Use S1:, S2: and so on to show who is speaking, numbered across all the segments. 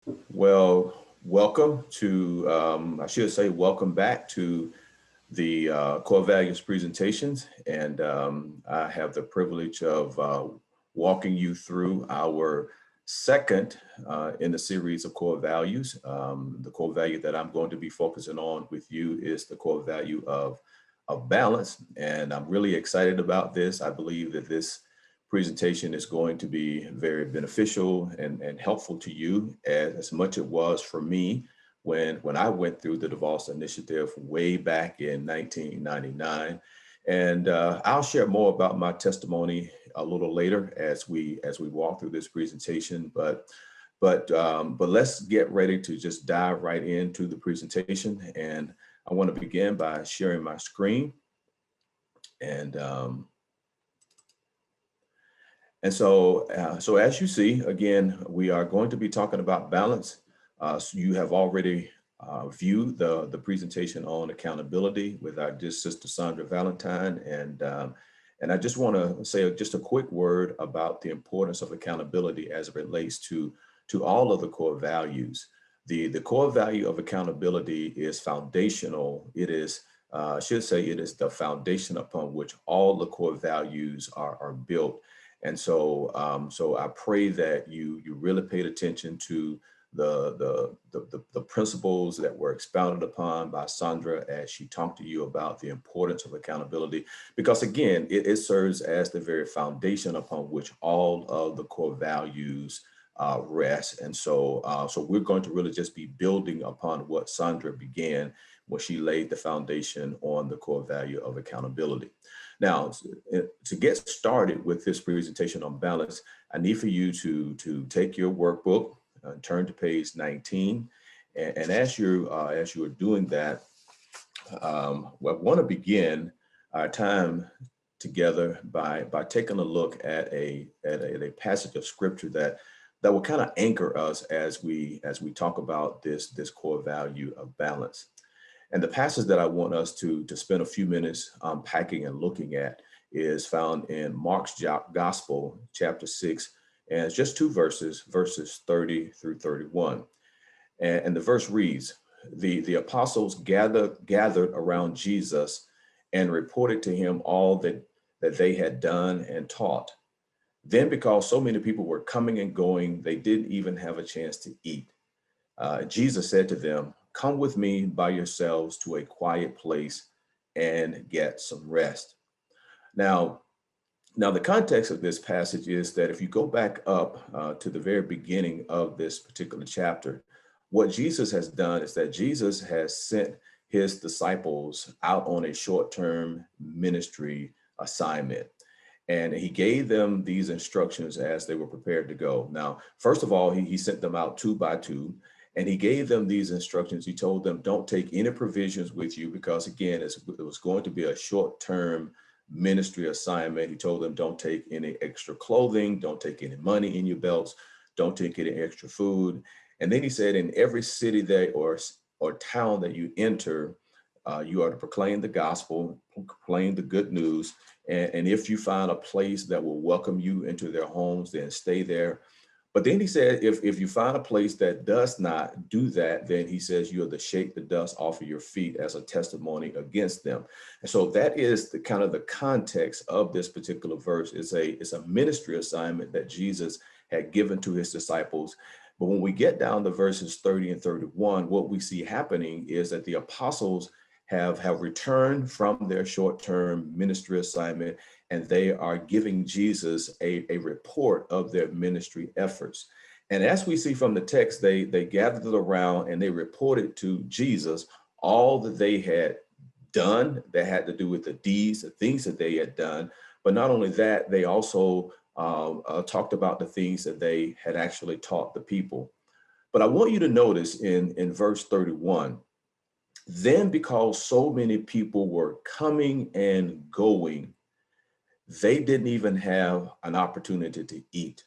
S1: Well, welcome to, I should say, welcome back to the core values presentations. And I have the privilege of walking you through our second in the series of core values. The core value that I'm going to be focusing on with you is the core value of balance. And I'm really excited about this. I believe that this presentation is going to be very beneficial and helpful to you as much it was for me when I went through the Divorce Initiative way back in 1999. And I'll share more about my testimony a little later as we walk through this presentation. But let's get ready to just dive right into the presentation. And I want to begin by sharing my screen. And so as you see, again, we are going to be talking about balance. So you have already viewed the presentation on accountability with our dear sister Sandra Valentine, and I just want to say just a quick word about the importance of accountability as it relates to all of the core values. The core value of accountability is foundational. It is I should say it is the foundation upon which all the core values are built. And so I pray that you really paid attention to the principles that were expounded upon by Sandra as she talked to you about the importance of accountability, because again, it serves as the very foundation upon which all of the core values rest. And so we're going to really just be building upon what Sandra began when she laid the foundation on the core value of accountability. Now, to get started with this presentation on balance, I need for you to take your workbook, turn to page 19, and as you are doing that, I want to begin our time together by taking a look at a passage of scripture that will kind of anchor us as we talk about this core value of balance. And the passage that I want us to spend a few minutes unpacking and looking at is found in Mark's Gospel, chapter 6, and it's just two verses, verses 30 through 31. And the verse reads, the apostles gathered around Jesus and reported to him all that they had done and taught. Then, because so many people were coming and going, they didn't even have a chance to eat. Jesus said to them, "Come with me by yourselves to a quiet place and get some rest." Now, now the context of this passage is that if you go back up to the very beginning of this particular chapter, what Jesus has done is that Jesus has sent his disciples out on a short-term ministry assignment. And he gave them these instructions as they were prepared to go. Now, first of all, he sent them out two by two, and he gave them these instructions. He told them, don't take any provisions with you because, again, it was going to be a short-term ministry assignment. He told them, don't take any extra clothing, don't take any money in your belts, don't take any extra food. And then he said, in every city that or town that you enter, you are to proclaim the gospel, proclaim the good news. And if you find a place that will welcome you into their homes, then stay there. But then he said, if you find a place that does not do that, then he says you are to shake the dust off of your feet as a testimony against them. And so that is the kind of the context of this particular verse. It's a ministry assignment that Jesus had given to his disciples. But when we get down to verses 30 and 31, what we see happening is that the apostles have returned from their short-term ministry assignment, and they are giving Jesus a report of their ministry efforts. And as we see from the text, they gathered around and they reported to Jesus all that they had done that had to do with the deeds, the things that they had done. But not only that, they also talked about the things that they had actually taught the people. But I want you to notice in verse 31, then because so many people were coming and going, they didn't even have an opportunity to eat.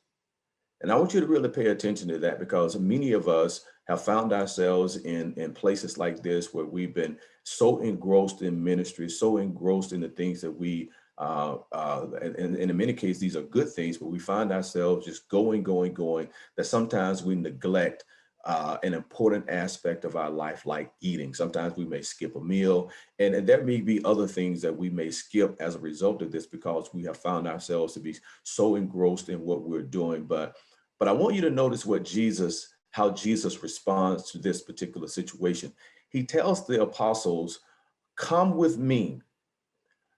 S1: And I want you to really pay attention to that because many of us have found ourselves in places like this where we've been so engrossed in ministry, so engrossed in the things that and in many cases, these are good things, but we find ourselves just going, that sometimes we neglect an important aspect of our life, like eating. Sometimes we may skip a meal, and there may be other things that we may skip as a result of this because we have found ourselves to be so engrossed in what we're doing. But I want you to notice how Jesus responds to this particular situation. He tells the apostles, "Come with me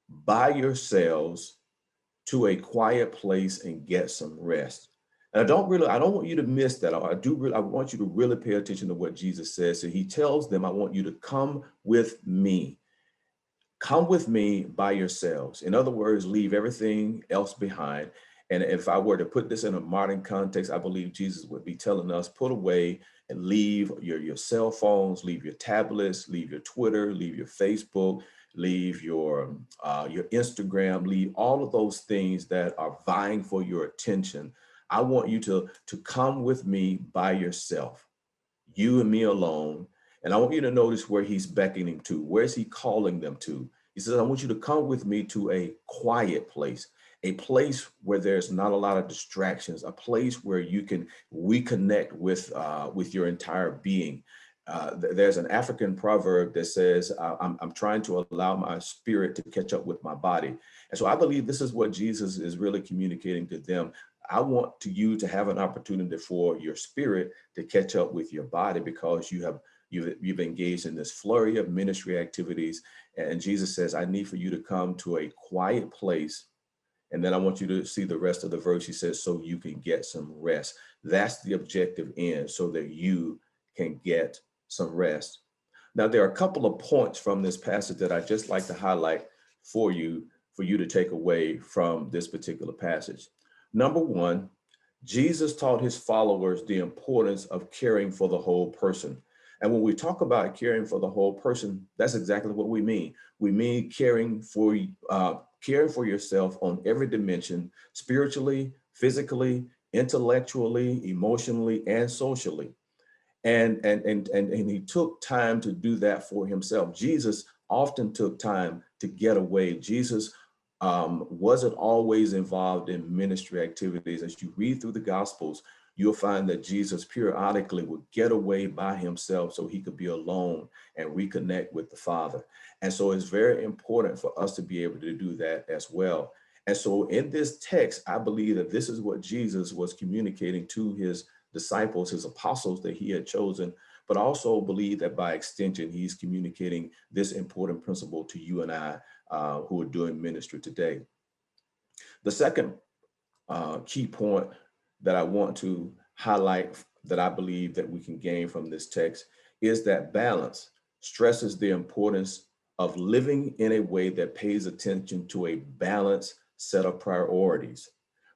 S1: by yourselves to a quiet place and get some rest." And I don't want you to miss that. I want you to really pay attention to what Jesus says. So he tells them, I want you to come with me. Come with me by yourselves. In other words, leave everything else behind. And if I were to put this in a modern context, I believe Jesus would be telling us, put away and leave your cell phones, leave your tablets, leave your Twitter, leave your Facebook, leave your Instagram, leave all of those things that are vying for your attention. I want you to come with me by yourself, you and me alone. And I want you to notice where he's beckoning to. Where's he calling them to? He says, I want you to come with me to a quiet place, a place where there's not a lot of distractions, a place where you can reconnect with your entire being. There's an African proverb that says, I'm trying to allow my spirit to catch up with my body. And so I believe this is what Jesus is really communicating to them. I want you to have an opportunity for your spirit to catch up with your body because you've engaged in this flurry of ministry activities. And Jesus says, I need for you to come to a quiet place. And then I want you to see the rest of the verse. He says, so you can get some rest. That's the objective end, so that you can get some rest. Now, there are a couple of points from this passage that I just like to highlight for you to take away from this particular passage. Number one, Jesus taught his followers the importance of caring for the whole person. And when we talk about caring for the whole person, that's exactly what we mean. We mean caring for yourself on every dimension, spiritually, physically, intellectually, emotionally, and socially. And he took time to do that for himself. Jesus often took time to get away. Jesus wasn't always involved in ministry activities. As you read through the Gospels, you'll find that Jesus periodically would get away by himself so he could be alone and reconnect with the Father. And so it's very important for us to be able to do that as well. And so in this text, I believe that this is what Jesus was communicating to his disciples, his apostles that he had chosen, but also believe that by extension, he's communicating this important principle to you and I who are doing ministry today. The second key point that I want to highlight that I believe that we can gain from this text is that balance stresses the importance of living in a way that pays attention to a balanced set of priorities,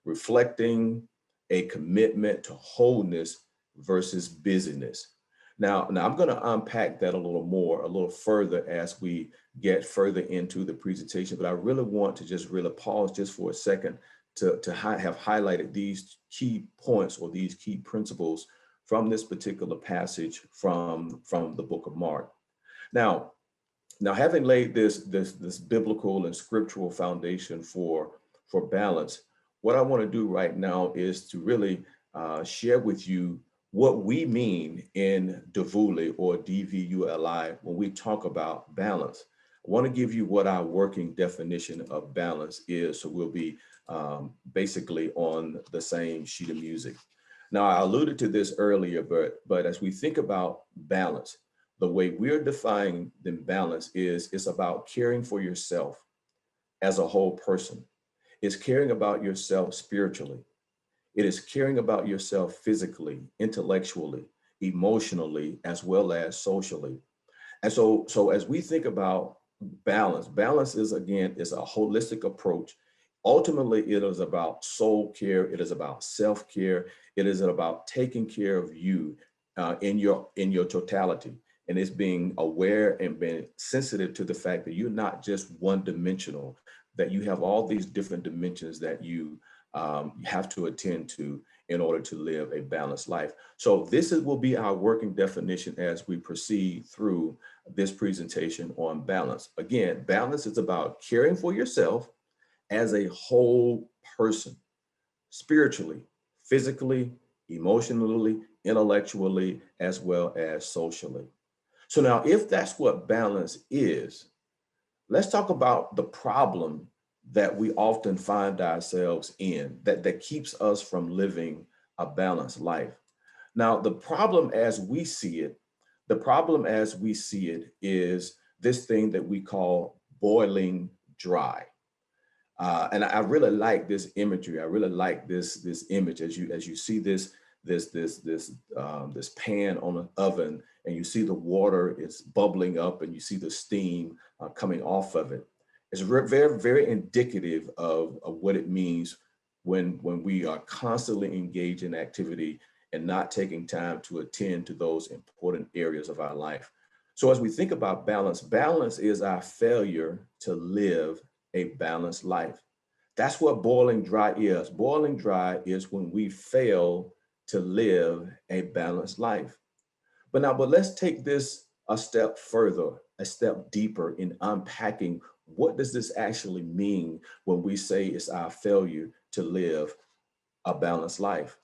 S1: reflecting a commitment to wholeness versus busyness. Now I'm going to unpack that a little further as we get further into the presentation, but I really want to just really pause just for a second to have highlighted these key points or these key principles from this particular passage from the book of Mark. Now having laid this biblical and scriptural foundation for balance, what I want to do right now is to really share with you what we mean in DVULI or DVULI when we talk about balance. I want to give you what our working definition of balance is, so we'll be basically on the same sheet of music. Now, I alluded to this earlier, but as we think about balance, the way we're defining the balance is it's about caring for yourself as a whole person. It's caring about yourself spiritually. It is caring about yourself physically, intellectually, emotionally, as well as socially. And so as we think about balance is, again, is a holistic approach. Ultimately, it is about soul care. It is about self-care. It is about taking care of you in your totality. And it's being aware and being sensitive to the fact that you're not just one dimensional, that you have all these different dimensions that you have to attend to in order to live a balanced life. So will be our working definition as we proceed through this presentation on balance. Again, balance is about caring for yourself as a whole person, spiritually, physically, emotionally, intellectually, as well as socially. So now, if that's what balance is, let's talk about the problem that we often find ourselves in that keeps us from living a balanced life. Now, the problem as we see it is this thing that we call boiling dry. And I really like this imagery. I really like this image as you see this pan on an oven, and you see the water is bubbling up, and you see the steam coming off of it. It's very very indicative of what it means when we are constantly engaged in activity and not taking time to attend to those important areas of our life. So as we think about balance, balance is our failure to live a balanced life. That's what boiling dry is. Boiling dry is when we fail to live a balanced life. But let's take this a step further, a step deeper in unpacking what does this actually mean when we say it's our failure to live a balanced life.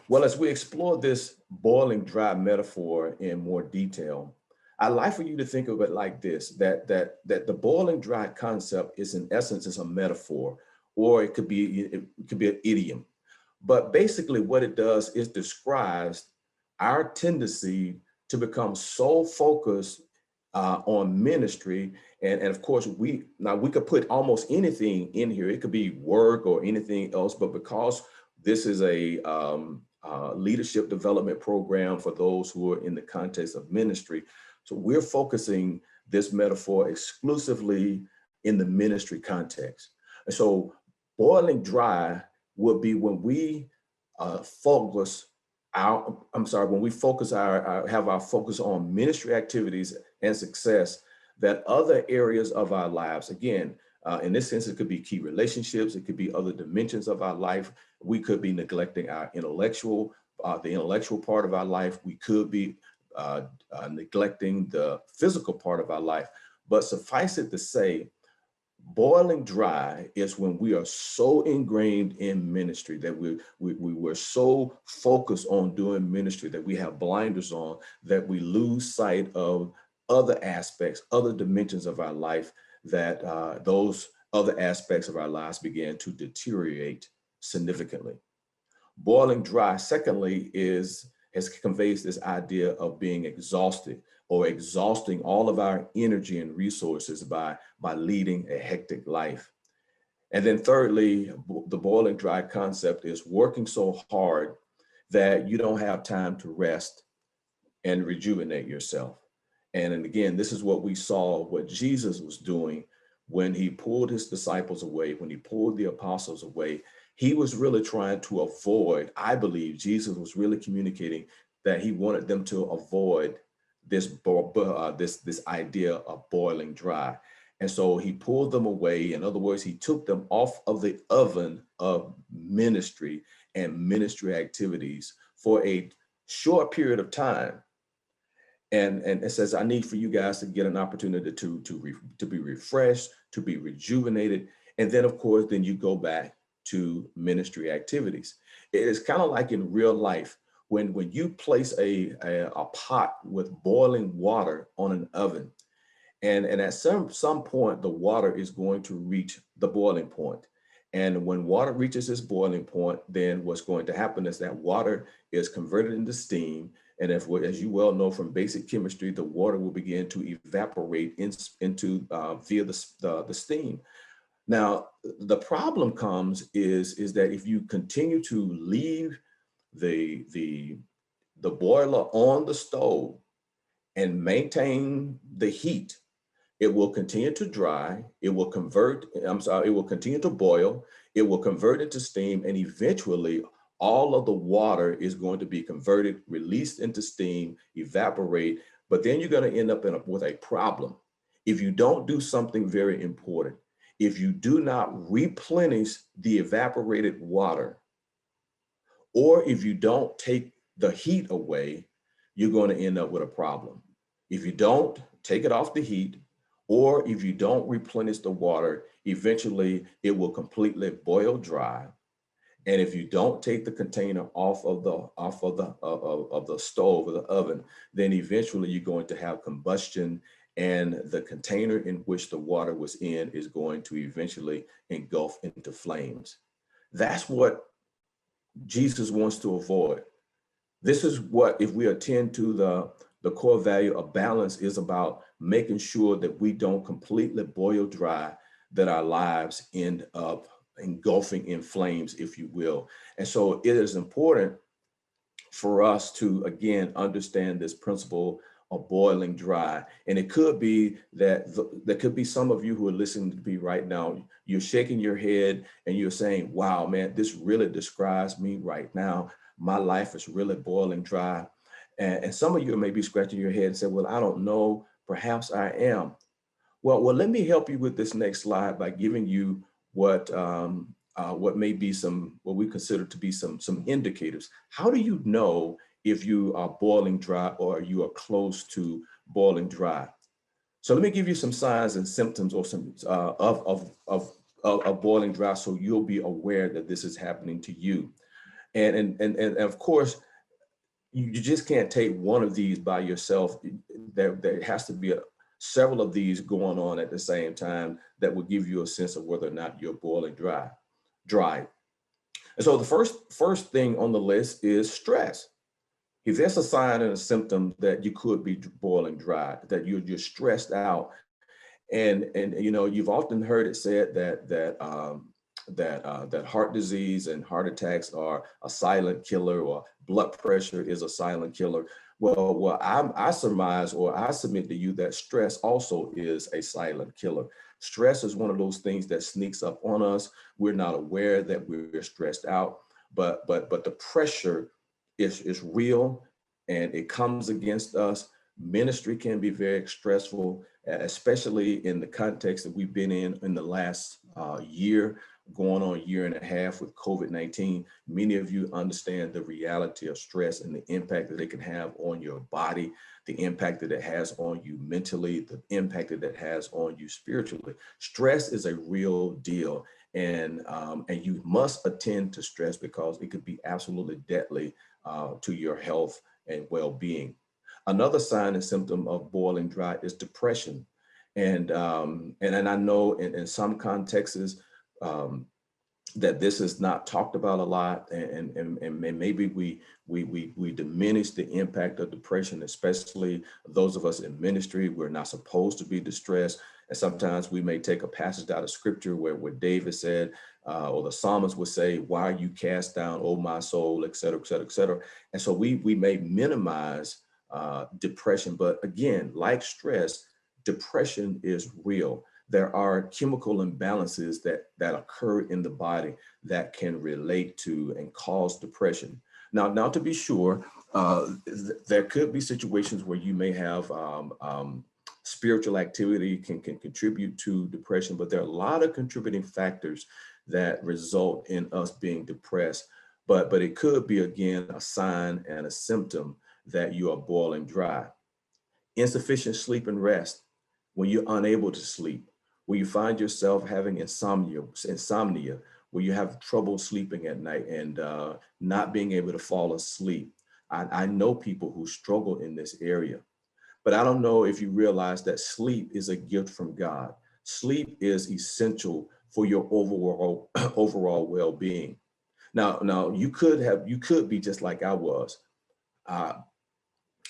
S1: Well, as we explore this boiling dry metaphor in more detail, I'd like for you to think of it like this, that the boiling dry concept is in essence is a metaphor, or it could be an idiom. But basically what it does is describes our tendency to become so focused on ministry. And of course, we could put almost anything in here. It could be work or anything else, but because this is a leadership development program for those who are in the context of ministry. So we're focusing this metaphor exclusively in the ministry context. And so boiling dry would be when we focus when we focus have our focus on ministry activities and success, that other areas of our lives, again, in this sense, it could be key relationships, it could be other dimensions of our life. We could be neglecting our the intellectual part of our life. We could be neglecting the physical part of our life. But suffice it to say, boiling dry is when we are so ingrained in ministry that we're so focused on doing ministry that we have blinders on, that we lose sight of other aspects, other dimensions of our life, that those other aspects of our lives began to deteriorate significantly. Boiling dry, secondly, has conveys this idea of being exhausted or exhausting all of our energy and resources by leading a hectic life. And then thirdly, the boiling dry concept is working so hard that you don't have time to rest and rejuvenate yourself. And again, this is what we saw, what Jesus was doing when he pulled his disciples away, when he pulled the apostles away. He was really trying to avoid, I believe Jesus was really communicating that he wanted them to avoid this idea of boiling dry. And so he pulled them away. In other words, he took them off of the oven of ministry and ministry activities for a short period of time. And it says, I need for you guys to get an opportunity to be refreshed, to be rejuvenated. And then, of course, then you go back to ministry activities. It is kind of like in real life, when you place a pot with boiling water on an oven, and at some point, the water is going to reach the boiling point. And when water reaches its boiling point, then what's going to happen is that water is converted into steam. And as you well know from basic chemistry, the water will begin to evaporate into via the steam. Now, the problem comes is that if you continue to leave the boiler on the stove and maintain the heat, it will continue to dry, it will continue to boil, it will convert into steam, and eventually all of the water is going to be converted, released into steam, evaporate, but then you're going to end up with a problem. If you don't do something very important, if you do not replenish the evaporated water, or if you don't take the heat away, you're going to end up with a problem. If you don't take it off the heat, or if you don't replenish the water, eventually it will completely boil dry. And if you don't take the container off of the stove or the oven, then eventually you're going to have combustion, and the container in which the water was in is going to eventually engulf into flames. That's what Jesus wants to avoid. This is what, if we attend to the core value of balance, is about making sure that we don't completely boil dry, that our lives end up engulfing in flames, if you will. And so it is important for us to, again, understand this principle of boiling dry. And it could be that there could be some of you who are listening to me right now. You're shaking your head and you're saying, wow, man, this really describes me right now. My life is really boiling dry. And some of you may be scratching your head and say, well, I don't know, perhaps I am. Well, let me help you with this next slide by giving you what may be what we consider to be some indicators. How do you know if you are boiling dry or you are close to boiling dry? So let me give you some signs and symptoms or some of boiling dry, so you'll be aware that this is happening to you. And of course, you just can't take one of these by yourself. There has to be several of these going on at the same time that will give you a sense of whether or not you're boiling dry. And so the first thing on the list is stress. If that's a sign and a symptom that you could be boiling dry, that you're stressed out, and you know, you've often heard it said that heart disease and heart attacks are a silent killer, or blood pressure is a silent killer. Well, I surmise, or I submit to you, that stress also is a silent killer. Stress is one of those things that sneaks up on us. We're not aware that we're stressed out, but the pressure is real, and it comes against us. Ministry can be very stressful, especially in the context that we've been in the last year, going on a year and a half with COVID-19. Many of you understand the reality of stress and the impact that it can have on your body, the impact that it has on you mentally, the impact that it has on you spiritually. Stress is a real deal, and you must attend to stress, because it could be absolutely deadly to your health and well-being. Another sign and symptom of boiling dry is depression. And I know in some contexts that this is not talked about a lot, and maybe we diminish the impact of depression, especially those of us in ministry. We're not supposed to be distressed. And sometimes we may take a passage out of scripture where David said, or the psalmist would say, why are you cast down, oh my soul, et cetera, et cetera, et cetera. And so we may minimize depression, but again, like stress, depression is real. There are chemical imbalances that occur in the body that can relate to and cause depression. Now to be sure, there could be situations where you may have spiritual activity can contribute to depression, but there are a lot of contributing factors that result in us being depressed. But it could be, again, a sign and a symptom that you are boiling dry. Insufficient sleep and rest, when you're unable to sleep, when you find yourself having insomnia, where you have trouble sleeping at night and not being able to fall asleep. I know people who struggle in this area, but I don't know if you realize that sleep is a gift from God. Sleep is essential for your overall well-being. Now you could be just like I was. Uh,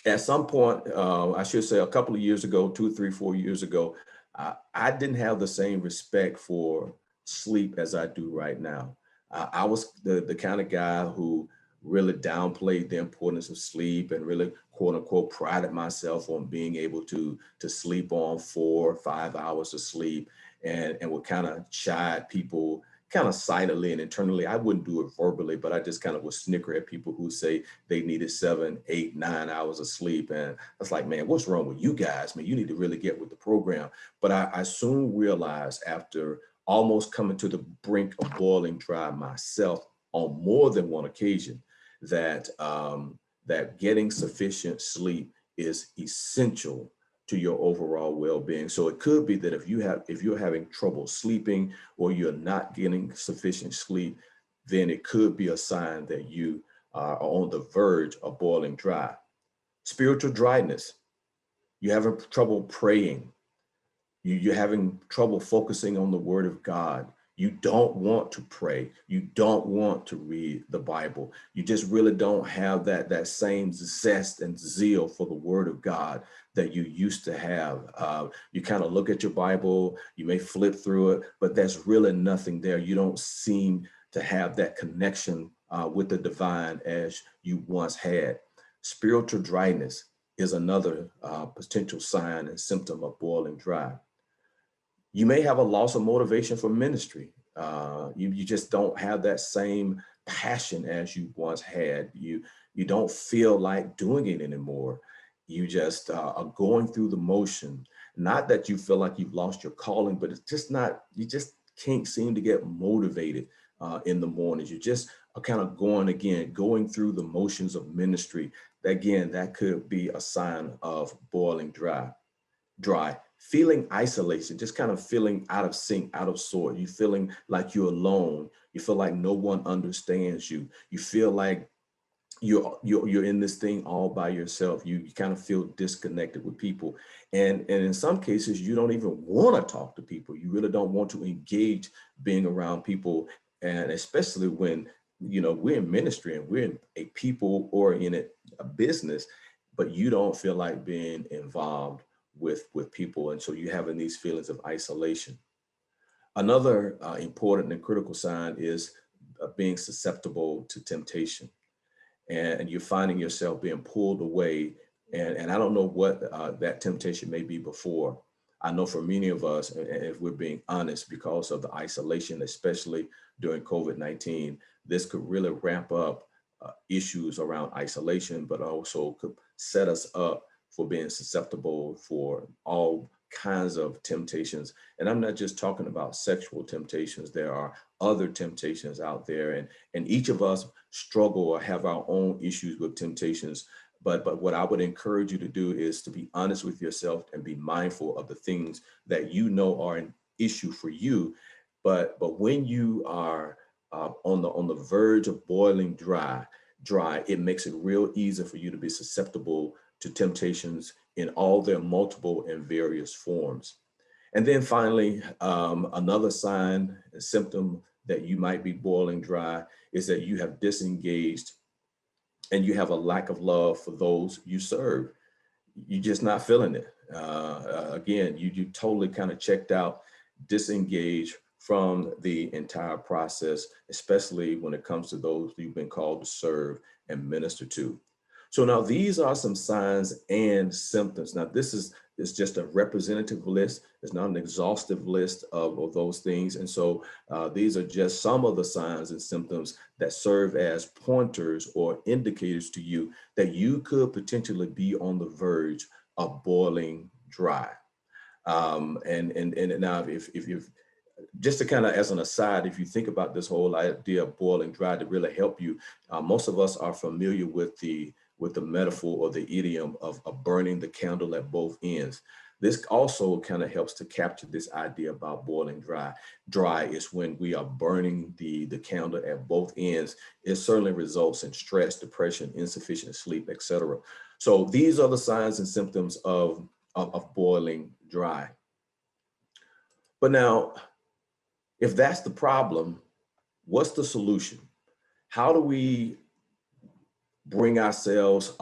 S1: at some point, I should say a couple of years ago, 2, 3, 4 years ago, I didn't have the same respect for sleep as I do right now. I was the kind of guy who really downplayed the importance of sleep, and really, quote unquote, prided myself on being able to sleep on 4 or 5 hours of sleep, and would kind of chide people kind of silently and internally. I wouldn't do it verbally, but I just kind of would snicker at people who say they needed 7, 8, 9 hours of sleep. And I was like, man, what's wrong with you guys? Man, you need to really get with the program. But I soon realized, after almost coming to the brink of boiling dry myself on more than one occasion, that that getting sufficient sleep is essential to your overall well-being. So it could be that if you're having trouble sleeping, or you're not getting sufficient sleep, then it could be a sign that you are on the verge of boiling dry. Spiritual dryness. You're having trouble praying. You're having trouble focusing on the word of God. You don't want to pray. You don't want to read the Bible. You just really don't have that same zest and zeal for the word of God that you used to have. You kind of look at your Bible, you may flip through it, but there's really nothing there. You don't seem to have that connection with the divine as you once had. Spiritual dryness is another potential sign and symptom of boiling dry. You may have a loss of motivation for ministry. You just don't have that same passion as you once had. You don't feel like doing it anymore. You just are going through the motion. Not that you feel like you've lost your calling, but it's just not, you just can't seem to get motivated in the mornings. You just are kind of going through the motions of ministry. Again, that could be a sign of boiling dry. Feeling isolation, just kind of feeling out of sync, out of sort. You feeling like you're alone. You feel like no one understands you. You feel like you're in this thing all by yourself. You kind of feel disconnected with people. And in some cases, you don't even want to talk to people. You really don't want to engage being around people. And especially when, we're in ministry and we're in a people-oriented business, but you don't feel like being involved with people. And so you're having these feelings of isolation. Another important and critical sign is being susceptible to temptation. And you're finding yourself being pulled away. And I don't know what that temptation may be before. I know for many of us, and if we're being honest, because of the isolation, especially during COVID-19, this could really ramp up issues around isolation, but also could set us up for being susceptible for all kinds of temptations. And I'm not just talking about sexual temptations. There are other temptations out there, and each of us struggle or have our own issues with temptations. But what I would encourage you to do is to be honest with yourself and be mindful of the things that you know are an issue for you. But when you are on the verge of boiling dry, it makes it real easy for you to be susceptible to temptations in all their multiple and various forms. And then finally, another sign, a symptom that you might be boiling dry is that you have disengaged and you have a lack of love for those you serve. You're just not feeling it. Again, you totally kind of checked out, disengaged from the entire process, especially when it comes to those you've been called to serve and minister to. So now these are some signs and symptoms. Now this is just a representative list. It's not an exhaustive list of those things. And so these are just some of the signs and symptoms that serve as pointers or indicators to you that you could potentially be on the verge of boiling dry. And now if you've, just to kind of as an aside, if you think about this whole idea of boiling dry to really help you, most of us are familiar with the metaphor or the idiom of burning the candle at both ends. This also kind of helps to capture this idea about boiling dry. Dry is when we are burning the candle at both ends. It certainly results in stress, depression, insufficient sleep, etc. So these are the signs and symptoms of boiling dry. But now, if that's the problem, what's the solution? How do we bring ourselves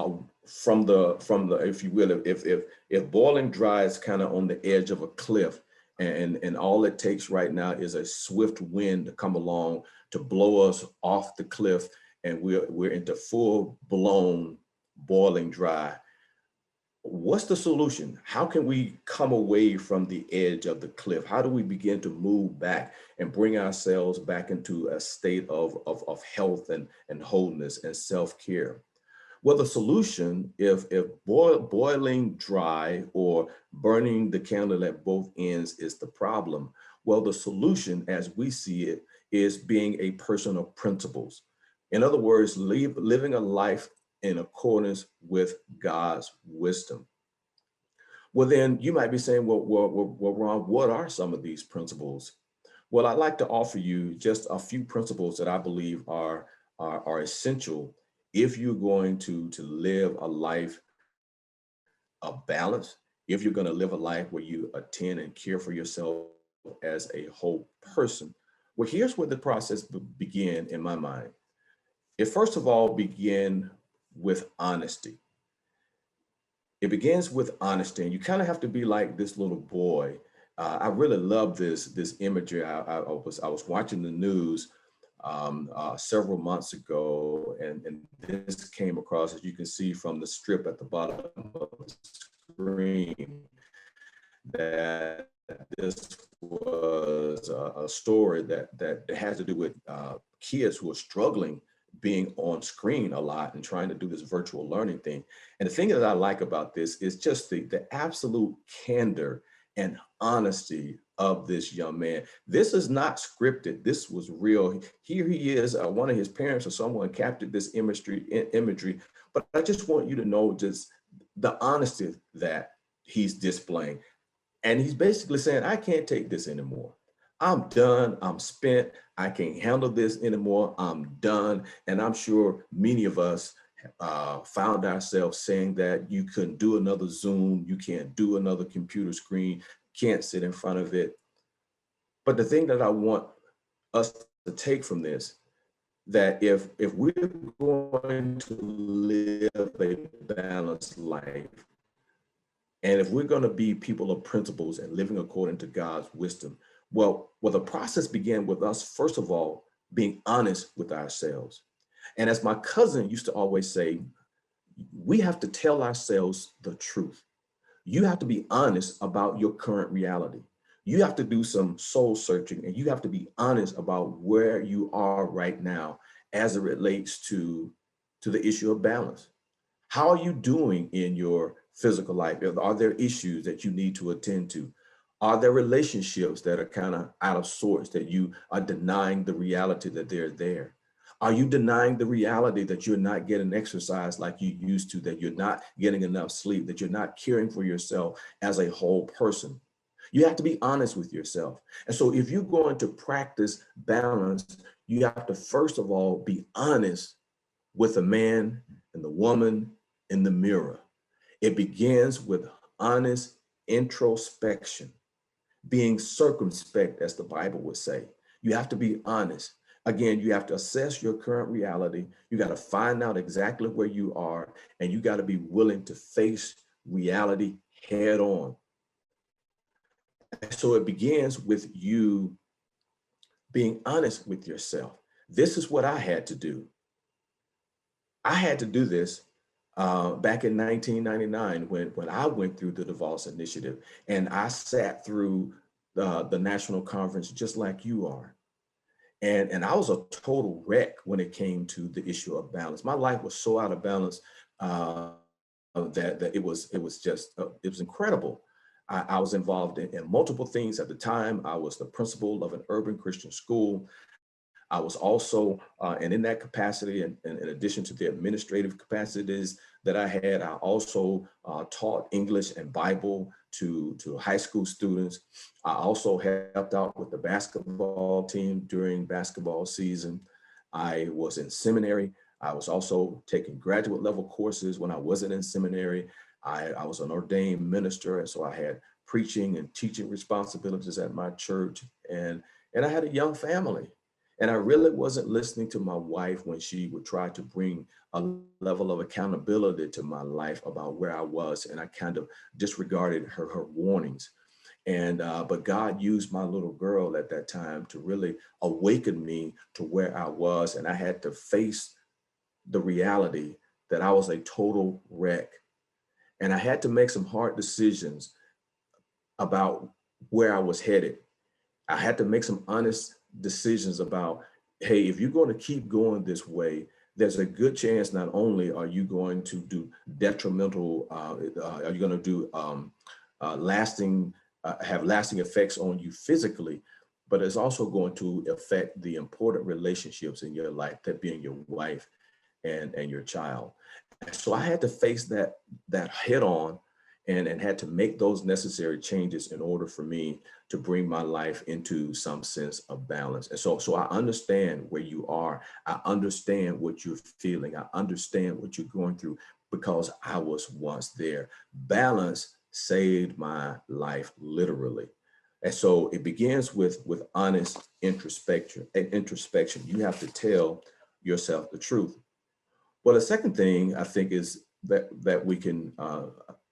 S1: from the, if you will, if boiling dry is kind of on the edge of a cliff, and all it takes right now is a swift wind to come along to blow us off the cliff, and we're into full blown boiling dry. What's the solution? How can we come away from the edge of the cliff? How do we begin to move back and bring ourselves back into a state of health and wholeness and self-care? Well, the solution, if boiling dry or burning the candle at both ends is the problem, well, the solution, as we see it, is being a person of principles. In other words, living a life in accordance with God's wisdom. Well, then you might be saying, well, Ron, what are some of these principles? Well, I'd like to offer you just a few principles that I believe are essential if you're going to live a life of balance, if you're going to live a life where you attend and care for yourself as a whole person. Well, here's where the process began in my mind. It first of all began with honesty. It begins with honesty, and you kind of have to be like this little boy. I really love this imagery. I was watching the news several months ago, and this came across, as you can see from the strip at the bottom of the screen, that this was a story that has to do with kids who are struggling being on screen a lot and trying to do this virtual learning thing. And the thing that I like about this is just the absolute candor and honesty of this young man. This is not scripted. This was real. Here he is. One of his parents or someone captured this imagery. But I just want you to know just the honesty that he's displaying. And he's basically saying, I can't take this anymore. I'm done. I'm spent. I can't handle this anymore. I'm done. And I'm sure many of us found ourselves saying that you couldn't do another Zoom. You can't do another computer screen. Can't sit in front of it. But the thing that I want us to take from this, that if we're going to live a balanced life, and if we're going to be people of principles and living according to God's wisdom, well, the process began with us, first of all, being honest with ourselves. And as my cousin used to always say, we have to tell ourselves the truth. You have to be honest about your current reality. You have to do some soul searching, and you have to be honest about where you are right now as it relates to the issue of balance. How are you doing in your physical life? Are there issues that you need to attend to? Are there relationships that are kind of out of sorts that you are denying the reality that they're there? Are you denying the reality that you're not getting exercise like you used to, that you're not getting enough sleep, that you're not caring for yourself as a whole person? You have to be honest with yourself. And so if you're going to practice balance, you have to first of all be honest with the man and the woman in the mirror. It begins with honest introspection, being circumspect, as the Bible would say. You have to be honest. Again, you have to assess your current reality. You got to find out exactly where you are, and you got to be willing to face reality head on. So it begins with you being honest with yourself. This is what I had to do. I had to do this back in 1999 when I went through the Divorce Initiative, and I sat through the national conference just like you are. And I was a total wreck when it came to the issue of balance. My life was so out of balance that it was incredible. I was involved in multiple things at the time. I was the principal of an urban Christian school. I was also, and in that capacity, and in addition to the administrative capacities that I had, I also taught English and Bible to high school students. I also helped out with the basketball team during basketball season. I was in seminary. I was also taking graduate level courses when I wasn't in seminary. I was an ordained minister, and so I had preaching and teaching responsibilities at my church, and I had a young family. And I really wasn't listening to my wife when she would try to bring a level of accountability to my life about where I was. And I kind of disregarded her warnings. And but God used my little girl at that time to really awaken me to where I was. And I had to face the reality that I was a total wreck. And I had to make some hard decisions about where I was headed. I had to make some honest decisions about, hey, if you're going to keep going this way, there's a good chance not only are you going to do detrimental, are you going to do have lasting effects on you physically, but it's also going to affect the important relationships in your life, that being your wife and your child. And so I had to face that head on, and had to make those necessary changes in order for me to bring my life into some sense of balance. And so I understand where you are. I understand what you're feeling. I understand what you're going through because I was once there. Balance saved my life literally. And so it begins with honest introspection. You have to tell yourself the truth. Well, the second thing I think is that we can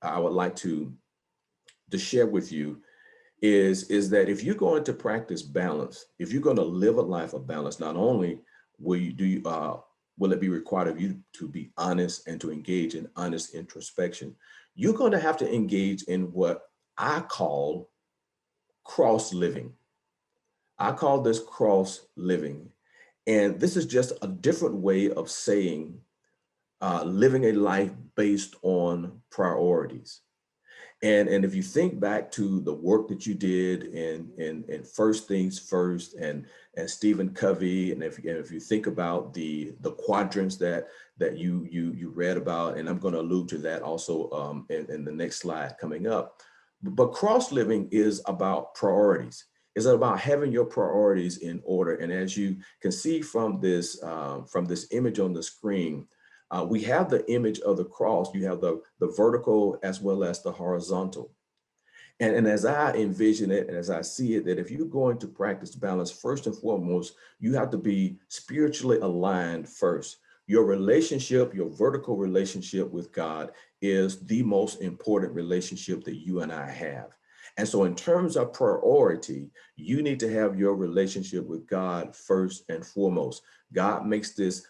S1: I would like to share with you is that if you're going to practice balance, if you're going to live a life of balance, not only will it be required of you to be honest and to engage in honest introspection, you're going to have to engage in what I call cross living. I call this cross living. And this is just a different way of saying living a life based on priorities. And if you think back to the work that you did in First Things First and Stephen Covey, and if you think about the quadrants that you read about, and I'm going to allude to that also in the next slide coming up. But cross living is about priorities. It's about having your priorities in order. And as you can see from this image on the screen, we have the image of the cross. You have the vertical as well as the horizontal. And as I envision it, and as I see it, that if you're going to practice balance, first and foremost, you have to be spiritually aligned first. Your relationship, your vertical relationship with God is the most important relationship that you and I have. And so in terms of priority, you need to have your relationship with God first and foremost. God makes this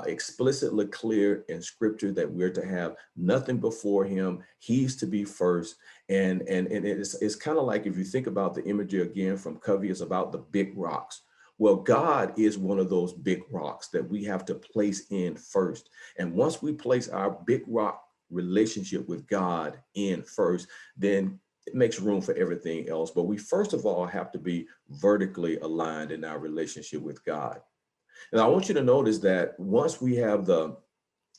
S1: explicitly clear in scripture that we're to have nothing before him. He's to be first. And it's kind of like, if you think about the imagery again from Covey, it's about the big rocks. Well, God is one of those big rocks that we have to place in first. And once we place our big rock relationship with God in first, then it makes room for everything else. But we first of all have to be vertically aligned in our relationship with God. And I want you to notice that once we have the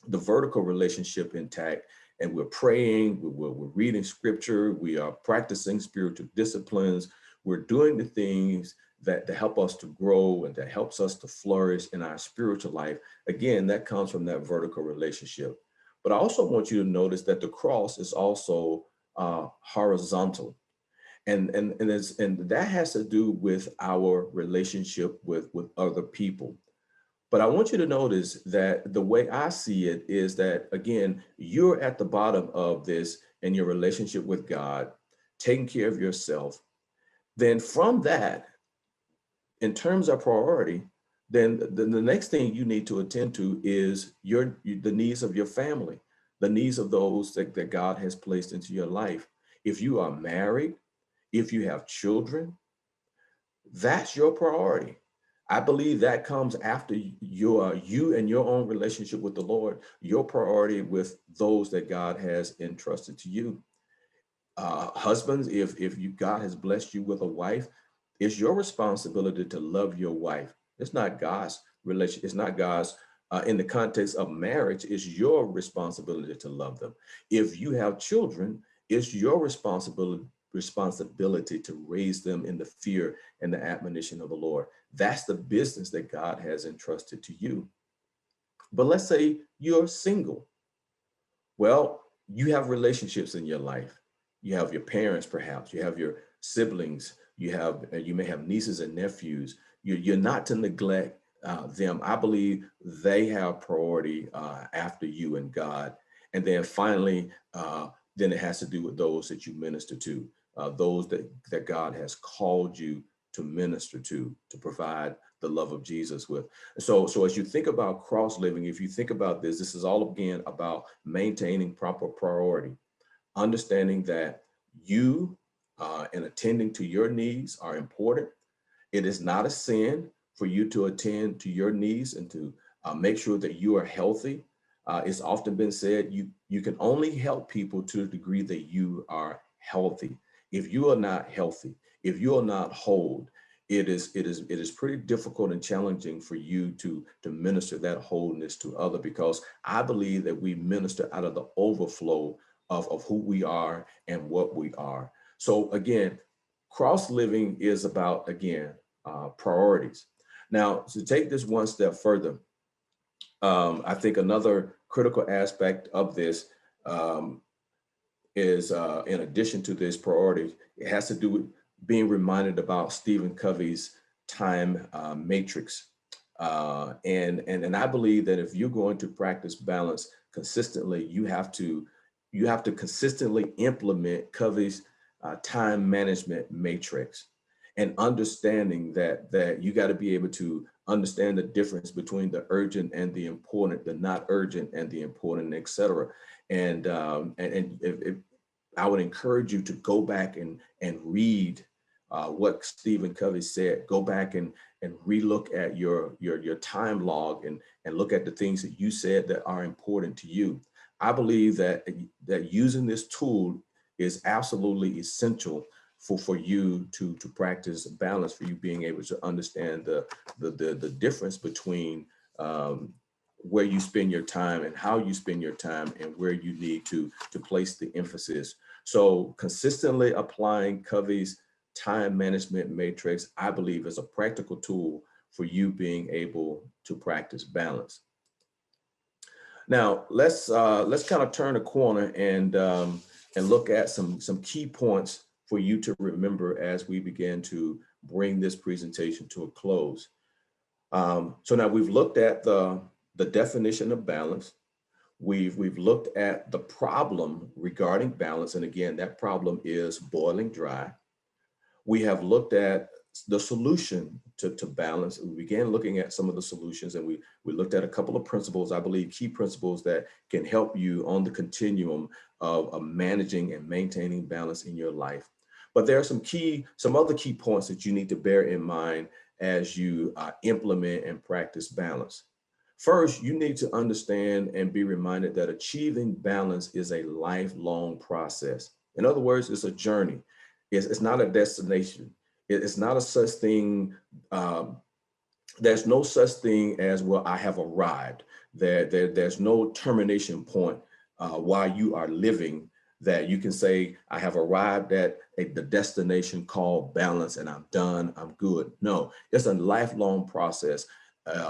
S1: vertical relationship intact, and we're praying, we're reading scripture, we are practicing spiritual disciplines, we're doing the things that help us to grow and that helps us to flourish in our spiritual life. Again, that comes from that vertical relationship. But I also want you to notice that the cross is also horizontal. And that has to do with our relationship with other people. But I want you to notice that the way I see it is that, again, you're at the bottom of this in your relationship with God, taking care of yourself. Then from that, in terms of priority, then the next thing you need to attend to is the needs of your family, the needs of those that God has placed into your life. If you are married, if you have children, that's your priority. I believe that comes after you and your own relationship with the Lord, your priority with those that God has entrusted to you. Husbands, if God has blessed you with a wife, it's your responsibility to love your wife. It's not God's relation. It's not God's. In the context of marriage, it's your responsibility to love them. If you have children, it's your responsibility to raise them in the fear and the admonition of the Lord. That's the business that God has entrusted to you. But let's say you're single. Well, you have relationships in your life. You have your parents, perhaps. You have your siblings. You may have nieces and nephews. You're not to neglect them. I believe they have priority after you and God. And then finally, then it has to do with those that you minister to, those that God has called you to minister to provide the love of Jesus with. So as you think about cross living, if you think about this is all again about maintaining proper priority, understanding that you and attending to your needs are important. It is not a sin for you to attend to your needs and to make sure that you are healthy. It's often been said you can only help people to the degree that you are healthy. If you are not healthy, if you are not whole, it is pretty difficult and challenging for you to minister that wholeness to other, because I believe that we minister out of the overflow of who we are and what we are. So again, cross living is about, again, priorities. Now, to take this one step further, I think another critical aspect of this um, is, in addition to this priority, it has to do with being reminded about Stephen Covey's time matrix. And I believe that if you're going to practice balance consistently, you have to consistently implement Covey's time management matrix, and understanding that you got to be able to understand the difference between the urgent and the important, the not urgent and the important, et cetera. And if I would encourage you to go back and read what Stephen Covey said. Go back and relook at your time log, and look at the things that you said that are important to you. I believe that using this tool is absolutely essential for you to practice balance, for you being able to understand the difference between where you spend your time and how you spend your time, and where you need to place the emphasis. So consistently applying Covey's time management matrix, I believe, is a practical tool for you being able to practice balance. Now let's kind of turn a corner and look at some key points for you to remember as we begin to bring this presentation to a close. So now we've looked at the definition of balance. We've looked at the problem regarding balance, and again, that problem is boiling dry. We have looked at the solution to balance. We began looking at some of the solutions, and we looked at a couple of principles, I believe key principles that can help you on the continuum of managing and maintaining balance in your life. But there are some other key points that you need to bear in mind as you implement and practice balance. First, you need to understand and be reminded that achieving balance is a lifelong process. In other words, it's a journey. It's not a destination. It's not a such thing. There's no such thing as, well, I have arrived. There's no termination point while you are living, that you can say, I have arrived at the destination called balance and I'm done, I'm good. No, it's a lifelong process.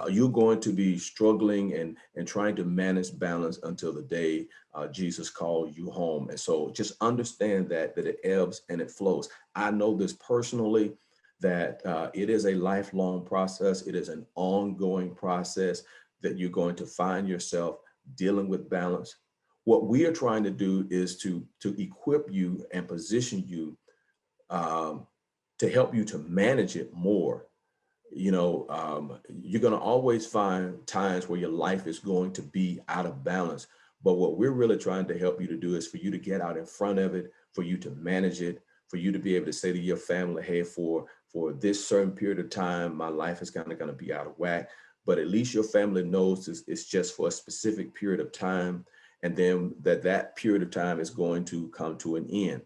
S1: You're going to be struggling and trying to manage balance until the day Jesus calls you home. And so just understand that it ebbs and it flows. I know this personally, that it is a lifelong process. It is an ongoing process that you're going to find yourself dealing with balance. What we are trying to do is to equip you and position you to help you to manage it more. You're going to always find times where your life is going to be out of balance. But what we're really trying to help you to do is for you to get out in front of it, for you to manage it, for you to be able to say to your family, hey, for this certain period of time, my life is kind of going to be out of whack. But at least your family knows it's just for a specific period of time. And then that period of time is going to come to an end.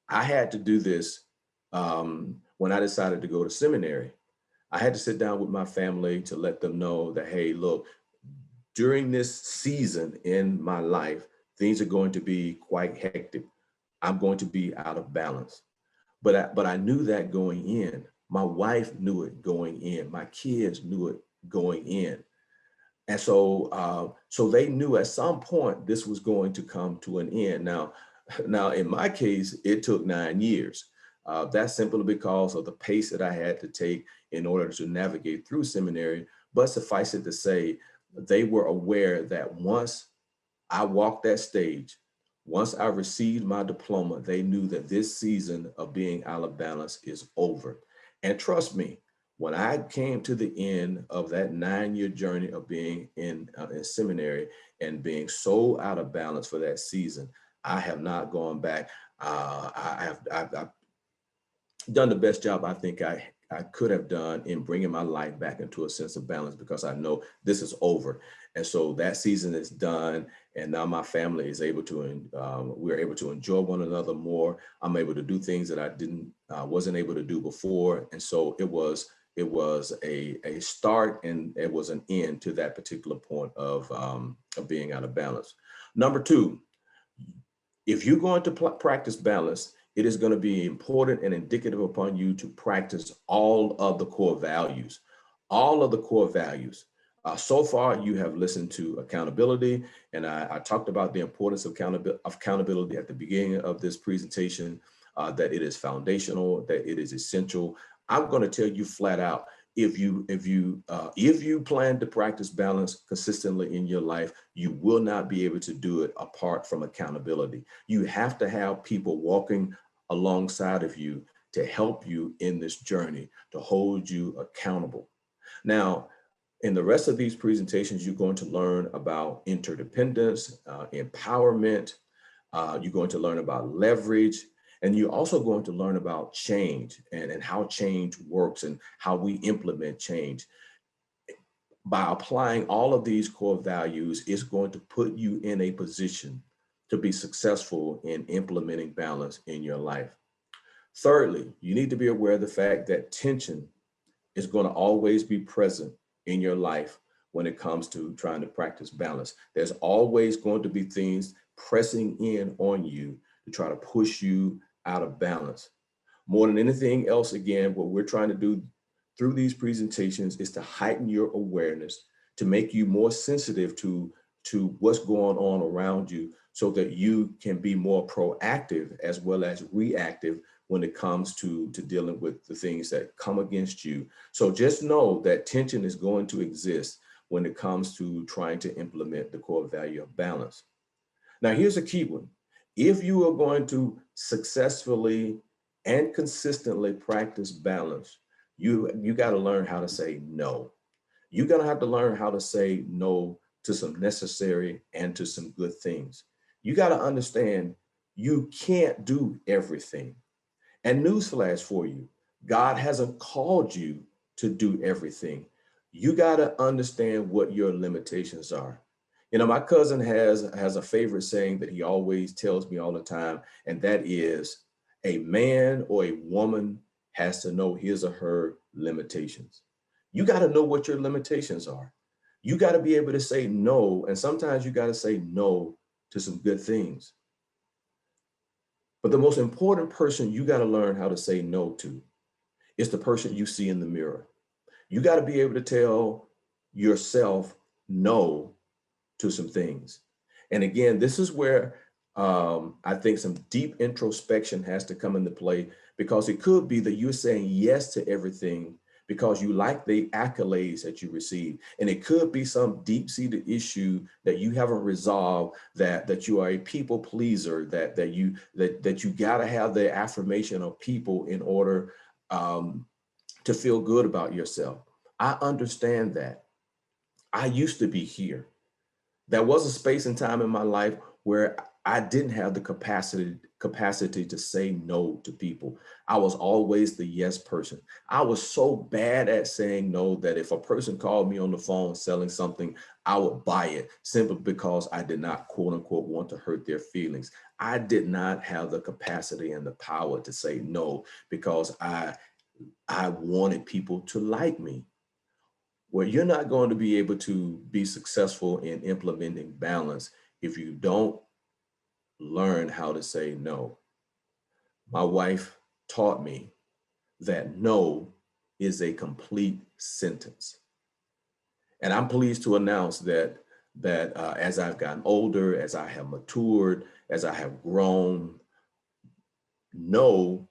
S1: I had to do this when I decided to go to seminary. I had to sit down with my family to let them know that, hey, look, during this season in my life, things are going to be quite hectic. I'm going to be out of balance. But I knew that going in. My wife knew it going in. My kids knew it going in. And so they knew at some point this was going to come to an end. Now in my case, it took 9 years. That's simply because of the pace that I had to take in order to navigate through seminary. But suffice it to say, they were aware that once I walked that stage, once I received my diploma, they knew that this season of being out of balance is over. And trust me, when I came to the end of that 9-year journey of being in seminary and being so out of balance for that season, I have not gone back. I've done the best job I think I could have done in bringing my life back into a sense of balance, because I know this is over. And so that season is done. And now my family is able to, we're able to enjoy one another more. I'm able to do things that I wasn't able to do before. And so it was a start and it was an end to that particular point of being out of balance. Number two, If you're going to practice balance, it is going to be important and indicative upon you to practice all of the core values, all of the core values. So far, you have listened to accountability, and I talked about the importance of accountability at the beginning of this presentation, that it is foundational, that it is essential. I'm going to tell you flat out, if you plan to practice balance consistently in your life, you will not be able to do it apart from accountability. You have to have people walking alongside of you to help you in this journey, to hold you accountable. Now, in the rest of these presentations, you're going to learn about interdependence, empowerment. You're going to learn about leverage, and you're also going to learn about change and how change works and how we implement change. By applying all of these core values, it's going to put you in a position to be successful in implementing balance in your life. Thirdly, you need to be aware of the fact that tension is going to always be present in your life when it comes to trying to practice balance. There's always going to be things pressing in on you to try to push you out of balance. More than anything else, again, what we're trying to do through these presentations is to heighten your awareness, to make you more sensitive to what's going on around you so that you can be more proactive as well as reactive when it comes to dealing with the things that come against you. So just know that tension is going to exist when it comes to trying to implement the core value of balance. Now, here's a key one. If you are going to successfully and consistently practice balance, you got to learn how to say no. You're going to have to learn how to say no to some necessary and to some good things. You got to understand you can't do everything. And newsflash for you, God hasn't called you to do everything. You got to understand what your limitations are. You know, my cousin has a favorite saying that he always tells me all the time, and that is a man or a woman has to know his or her limitations. You got to know what your limitations are. You got to be able to say no, and sometimes you got to say no to some good things. But the most important person you got to learn how to say no to is the person you see in the mirror. You got to be able to tell yourself no to some things. And again, this is where I think some deep introspection has to come into play, because it could be that you're saying yes to everything because you like the accolades that you receive. And it could be some deep-seated issue that you haven't resolved, that you are a people pleaser, that you got to have the affirmation of people in order to feel good about yourself. I understand that. I used to be here. There was a space and time in my life where I didn't have the capacity to say no to people. I was always the yes person. I was so bad at saying no that if a person called me on the phone selling something, I would buy it simply because I did not, quote unquote, want to hurt their feelings. I did not have the capacity and the power to say no because I wanted people to like me. Well, you're not going to be able to be successful in implementing balance if you don't learn how to say no. My wife taught me that no is a complete sentence. And I'm pleased to announce that as I've gotten older, as I have matured, as I have grown, no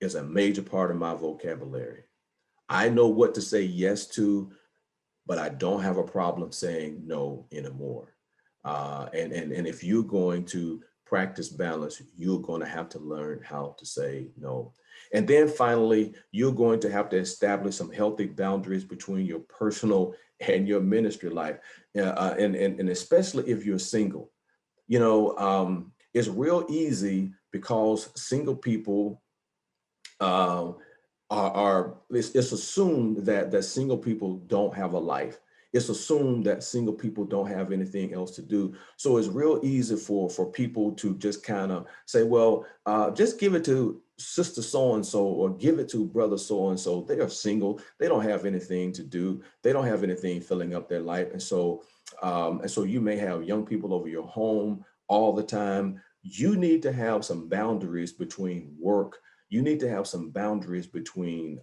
S1: is a major part of my vocabulary. I know what to say yes to, but I don't have a problem saying no anymore. And if you're going to practice balance, you're going to have to learn how to say no. And then finally, you're going to have to establish some healthy boundaries between your personal and your ministry life. And especially if you're single, it's real easy because single people uh, it's assumed that single people don't have a life. It's assumed that single people don't have anything else to do. So it's real easy for people to just kind of say, well, just give it to sister so-and-so or give it to brother so-and-so. They are single. They don't have anything to do. They don't have anything filling up their life. And so you may have young people over your home all the time. You need to have some boundaries between work. You need to have some boundaries between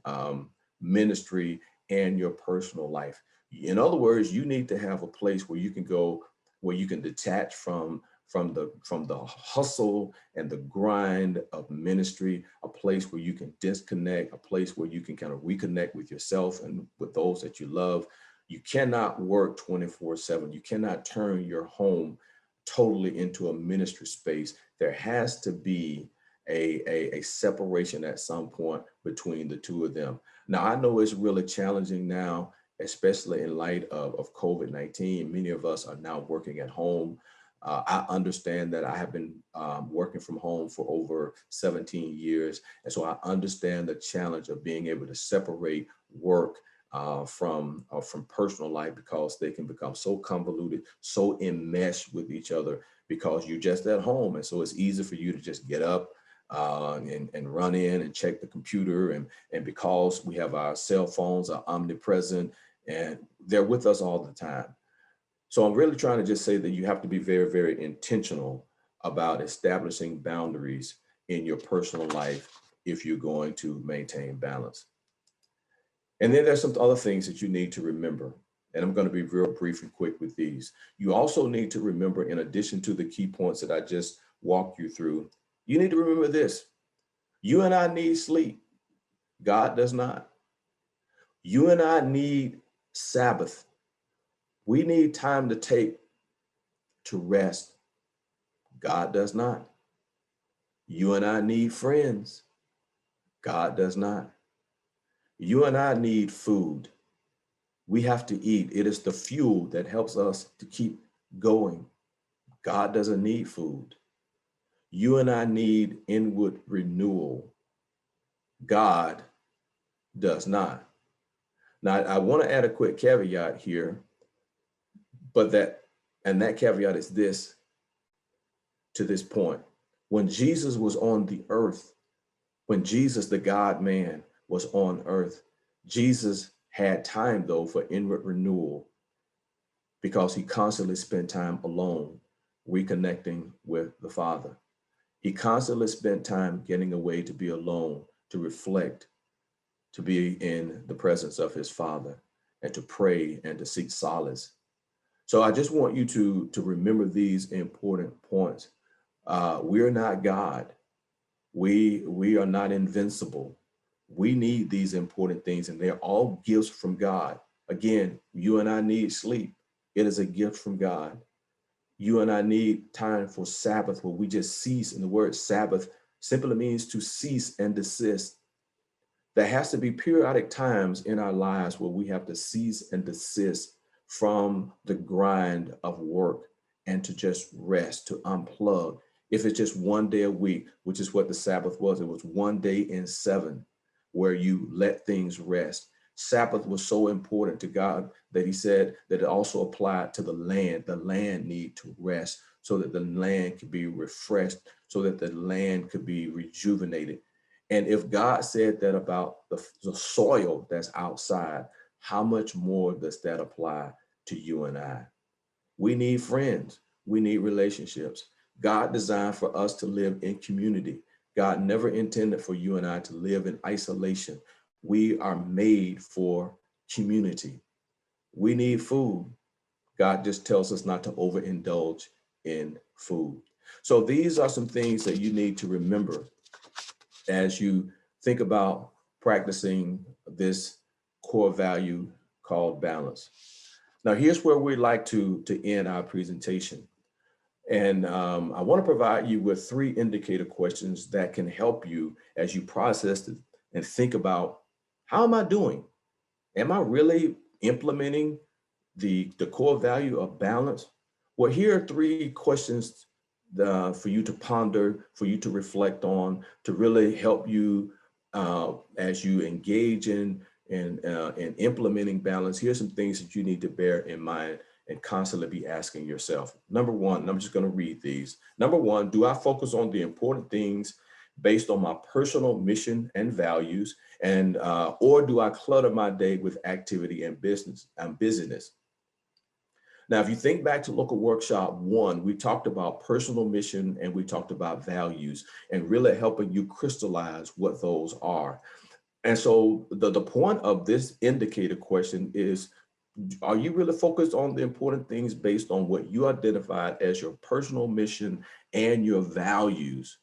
S1: ministry and your personal life. In other words, you need to have a place where you can go, where you can detach from the hustle and the grind of ministry, a place where you can disconnect, a place where you can kind of reconnect with yourself and with those that you love. You cannot work 24/7. You cannot turn your home totally into a ministry space. There has to be a separation at some point between the two of them. Now, I know it's really challenging now, especially in light of COVID-19. Many of us are now working at home. I understand that I have been working from home for over 17 years. And so I understand the challenge of being able to separate work from personal life, because they can become so convoluted, so enmeshed with each other, because you're just at home. And so it's easy for you to just get up and run in and check the computer. And because we have our cell phones are omnipresent and they're with us all the time. So I'm really trying to just say that you have to be very, very intentional about establishing boundaries in your personal life if you're going to maintain balance. And then there's some other things that you need to remember. And I'm going to be real brief and quick with these. You also need to remember, in addition to the key points that I just walked you through, you need to remember this. You and I need sleep. God does not. You and I need Sabbath. We need time to take to rest. God does not. You and I need friends. God does not. You and I need food. We have to eat. It is the fuel that helps us to keep going. God doesn't need food. You and I need inward renewal. God does not. Now, I want to add a quick caveat here, that caveat is this, to this point. When Jesus was on the earth, when Jesus, the God man, was on earth, Jesus had time, though, for inward renewal, because he constantly spent time alone, reconnecting with the Father. He constantly spent time getting away to be alone, to reflect, to be in the presence of his Father, and to pray and to seek solace. So I just want you to remember these important points. We're not God. We are not invincible. We need these important things, and they're all gifts from God. Again, you and I need sleep. It is a gift from God. You and I need time for Sabbath, where we just cease. And the word Sabbath simply means to cease and desist. There has to be periodic times in our lives where we have to cease and desist from the grind of work and to just rest, to unplug. If it's just one day a week, which is what the Sabbath was, it was one day in 7 where you let things rest. Sabbath was so important to God that he said that it also applied to the land. The land need to rest so that the land could be refreshed, so that the land could be rejuvenated. And if God said that about the soil that's outside, how much more does that apply to you and I? We need friends. We need relationships. God designed for us to live in community. God never intended for you and I to live in isolation. We are made for community. We need food. God just tells us not to overindulge in food. So these are some things that you need to remember as you think about practicing this core value called balance. Now, here's where we'd like to end our presentation. And I want to provide you with 3 indicator questions that can help you as you process it and think about, how am I doing? Am I really implementing the core value of balance? Well, here are 3 questions for you to ponder, for you to reflect on, to really help you as you engage in implementing balance. Here's some things that you need to bear in mind and constantly be asking yourself. Number 1, and I'm just going to read these. Number 1, do I focus on the important things based on my personal mission and values, and or do I clutter my day with activity and busyness? Now, if you think back to local workshop 1, we talked about personal mission and we talked about values and really helping you crystallize what those are. And so the point of this indicator question is, are you really focused on the important things based on what you identified as your personal mission and your values?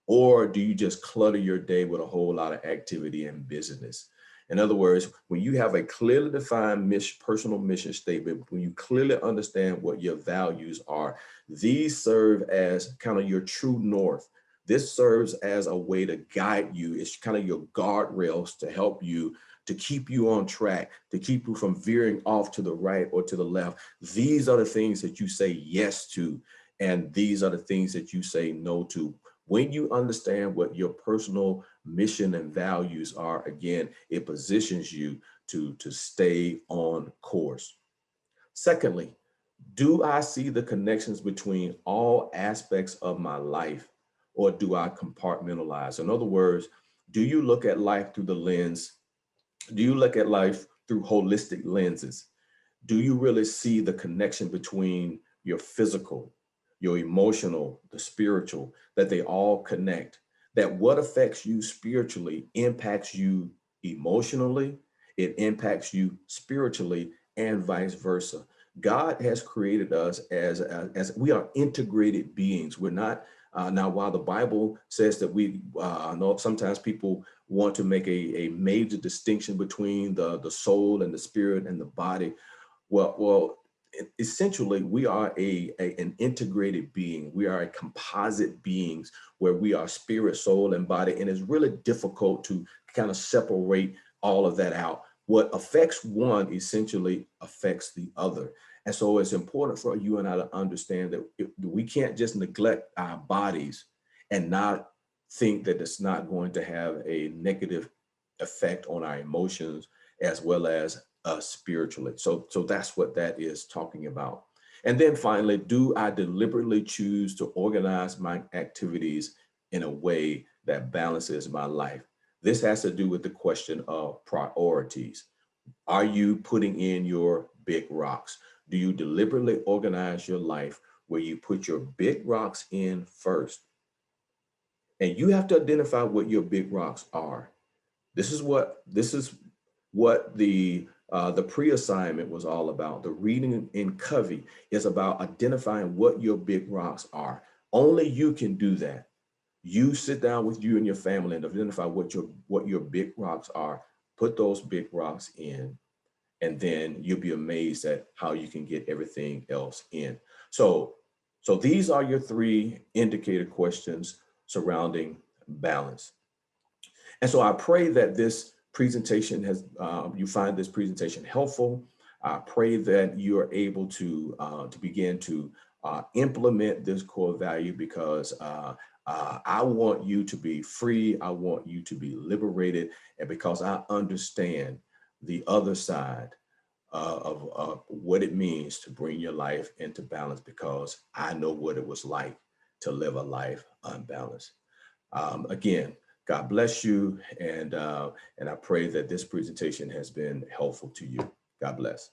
S1: Or do you just clutter your day with a whole lot of activity and business? In other words, when you have a clearly defined personal mission statement, when you clearly understand what your values are, these serve as kind of your true north. This serves as a way to guide you. It's kind of your guardrails to help you, to keep you on track, to keep you from veering off to the right or to the left. These are the things that you say yes to, and these are the things that you say no to. When you understand what your personal mission and values are, again, it positions you to stay on course. Secondly, do I see the connections between all aspects of my life, or do I compartmentalize? In other words, do you look at life through the lens? Do you look at life through holistic lenses? Do you really see the connection between your physical, your emotional, the spiritual, that they all connect? That what affects you spiritually impacts you emotionally, it impacts you spiritually, and vice versa. God has created us as we are integrated beings. We're not now, while the Bible says that I know sometimes people want to make a major distinction between the soul and the spirit and the body. Well, essentially, we are an integrated being. We are a composite beings where we are spirit, soul, and body. And it's really difficult to kind of separate all of that out. What affects one essentially affects the other. And so it's important for you and I to understand that we can't just neglect our bodies and not think that it's not going to have a negative effect on our emotions as well as spiritually. So that's what that is talking about. And then finally, do I deliberately choose to organize my activities in a way that balances my life? This has to do with the question of priorities. Are you putting in your big rocks? Do you deliberately organize your life where you put your big rocks in first? And you have to identify what your big rocks are. This is what the pre-assignment was all about. The reading in Covey is about identifying what your big rocks are. Only you can do that. You sit down with you and your family and identify what your big rocks are. Put those big rocks in, and then you'll be amazed at how you can get everything else in. So, so these are your three indicator questions surrounding balance. And so I pray that this presentation you find this presentation helpful. I pray that you are able to begin to implement this core value, because I want you to be free. I want you to be liberated. And because I understand the other side of what it means to bring your life into balance, because I know what it was like to live a life unbalanced. Again, God bless you, and I pray that this presentation has been helpful to you. God bless.